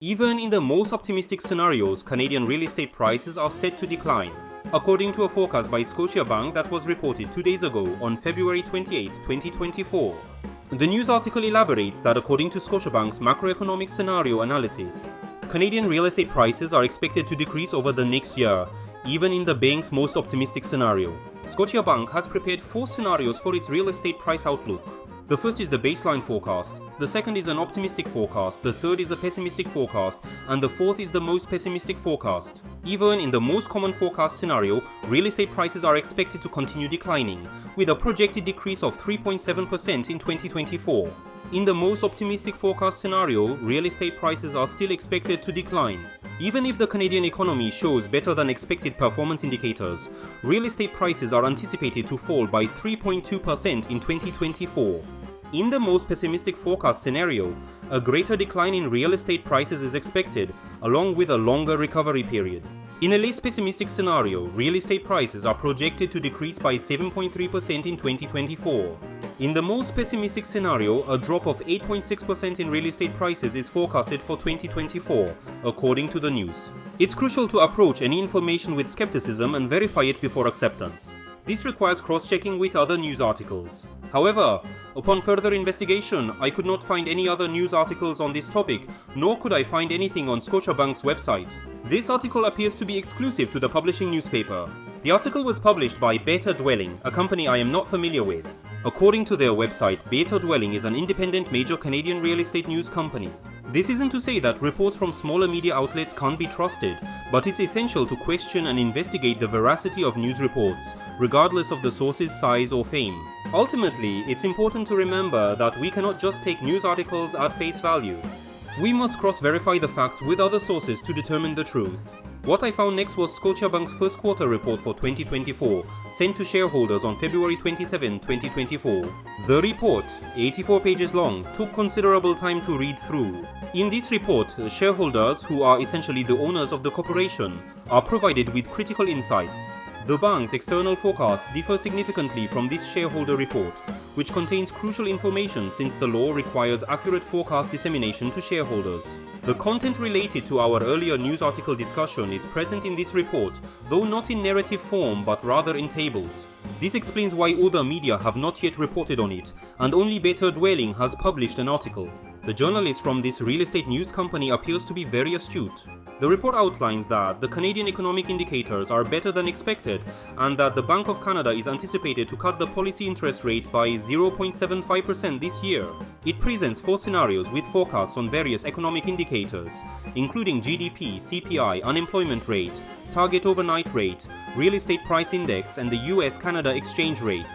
Even in the most optimistic scenarios, Canadian real estate prices are set to decline, according to a forecast by Scotia Bank that was reported 2 days ago on February 28, 2024. The news article elaborates that according to Scotiabank's macroeconomic scenario analysis, Canadian real estate prices are expected to decrease over the next year, even in the bank's most optimistic scenario. Scotiabank has prepared 4 scenarios for its real estate price outlook. The first is the baseline forecast, the second is an optimistic forecast, the third is a pessimistic forecast, and the fourth is the most pessimistic forecast. Even in the most common forecast scenario, real estate prices are expected to continue declining, with a projected decrease of 3.7% in 2024. In the most optimistic forecast scenario, real estate prices are still expected to decline. Even if the Canadian economy shows better than expected performance indicators, real estate prices are anticipated to fall by 3.2% in 2024. In the most pessimistic forecast scenario, a greater decline in real estate prices is expected, along with a longer recovery period. In a less pessimistic scenario, real estate prices are projected to decrease by 7.3% in 2024. In the most pessimistic scenario, a drop of 8.6% in real estate prices is forecasted for 2024, according to the news. It's crucial to approach any information with skepticism and verify it before acceptance. This requires cross-checking with other news articles. However, upon further investigation, I could not find any other news articles on this topic, nor could I find anything on Scotiabank's website. This article appears to be exclusive to the publishing newspaper. The article was published by Better Dwelling, a company I am not familiar with. According to their website, Better Dwelling is an independent major Canadian real estate news company. This isn't to say that reports from smaller media outlets can't be trusted, but it's essential to question and investigate the veracity of news reports, regardless of the source's size or fame. Ultimately, it's important to remember that we cannot just take news articles at face value. We must cross-verify the facts with other sources to determine the truth. What I found next was Scotiabank's first quarter report for 2024, sent to shareholders on February 27, 2024. The report, 84 pages long, took considerable time to read through. In this report, shareholders, who are essentially the owners of the corporation, are provided with critical insights. The bank's external forecasts differ significantly from this shareholder report, which contains crucial information since the law requires accurate forecast dissemination to shareholders. The content related to our earlier news article discussion is present in this report, though not in narrative form but rather in tables. This explains why other media have not yet reported on it, and only Better Dwelling has published an article. The journalist from this real estate news company appears to be very astute. The report outlines that the Canadian economic indicators are better than expected and that the Bank of Canada is anticipated to cut the policy interest rate by 0.75% this year. It presents 4 scenarios with forecasts on various economic indicators, including GDP, CPI, unemployment rate, target overnight rate, real estate price index, and the US-Canada exchange rate.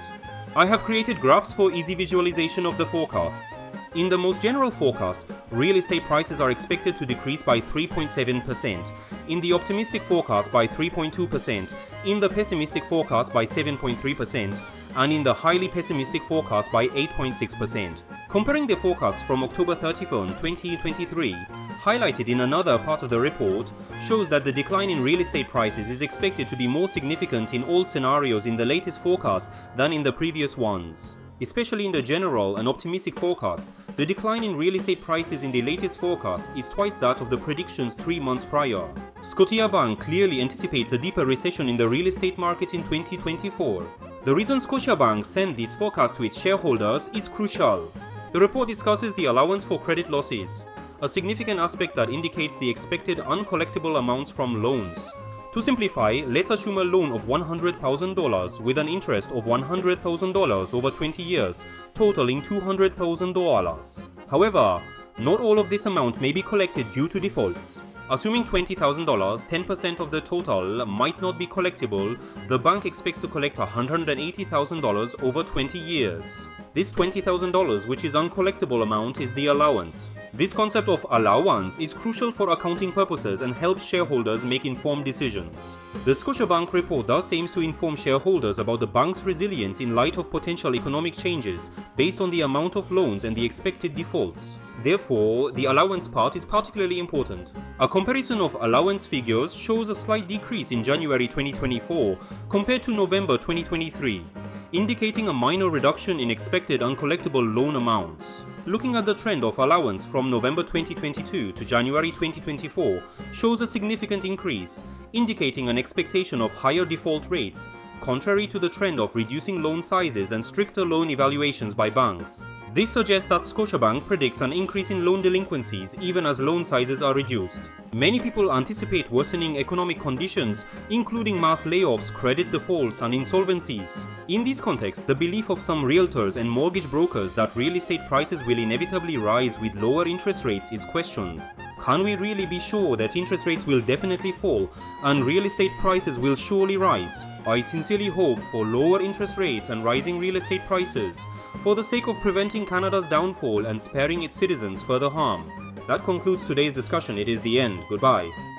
I have created graphs for easy visualization of the forecasts. In the most general forecast, real estate prices are expected to decrease by 3.7%, in the optimistic forecast by 3.2%, in the pessimistic forecast by 7.3%, and in the highly pessimistic forecast by 8.6%. Comparing the forecasts from October 31, 2023, highlighted in another part of the report, shows that the decline in real estate prices is expected to be more significant in all scenarios in the latest forecast than in the previous ones. Especially in the general and optimistic forecasts, the decline in real estate prices in the latest forecast is twice that of the predictions 3 months prior. Scotiabank clearly anticipates a deeper recession in the real estate market in 2024. The reason Scotiabank sent this forecast to its shareholders is crucial. The report discusses the allowance for credit losses, a significant aspect that indicates the expected uncollectible amounts from loans. To simplify, let's assume a loan of $100,000 with an interest of $100,000 over 20 years, totaling $200,000. However, not all of this amount may be collected due to defaults. Assuming $20,000, 10% of the total might not be collectible, the bank expects to collect $180,000 over 20 years. This $20,000, which is uncollectible amount, is the allowance. This concept of allowance is crucial for accounting purposes and helps shareholders make informed decisions. The Scotiabank report thus aims to inform shareholders about the bank's resilience in light of potential economic changes based on the amount of loans and the expected defaults. Therefore, the allowance part is particularly important. A comparison of allowance figures shows a slight decrease in January 2024 compared to November 2023, indicating a minor reduction in expected uncollectible loan amounts. Looking at the trend of allowance from November 2022 to January 2024 shows a significant increase, indicating an expectation of higher default rates, contrary to the trend of reducing loan sizes and stricter loan evaluations by banks. This suggests that Scotia Bank predicts an increase in loan delinquencies even as loan sizes are reduced. Many people anticipate worsening economic conditions, including mass layoffs, credit defaults, and insolvencies. In this context, the belief of some realtors and mortgage brokers that real estate prices will inevitably rise with lower interest rates is questioned. Can we really be sure that interest rates will definitely fall and real estate prices will surely rise? I sincerely hope for lower interest rates and rising real estate prices, for the sake of preventing Canada's downfall and sparing its citizens further harm. That concludes today's discussion. It is the end. Goodbye.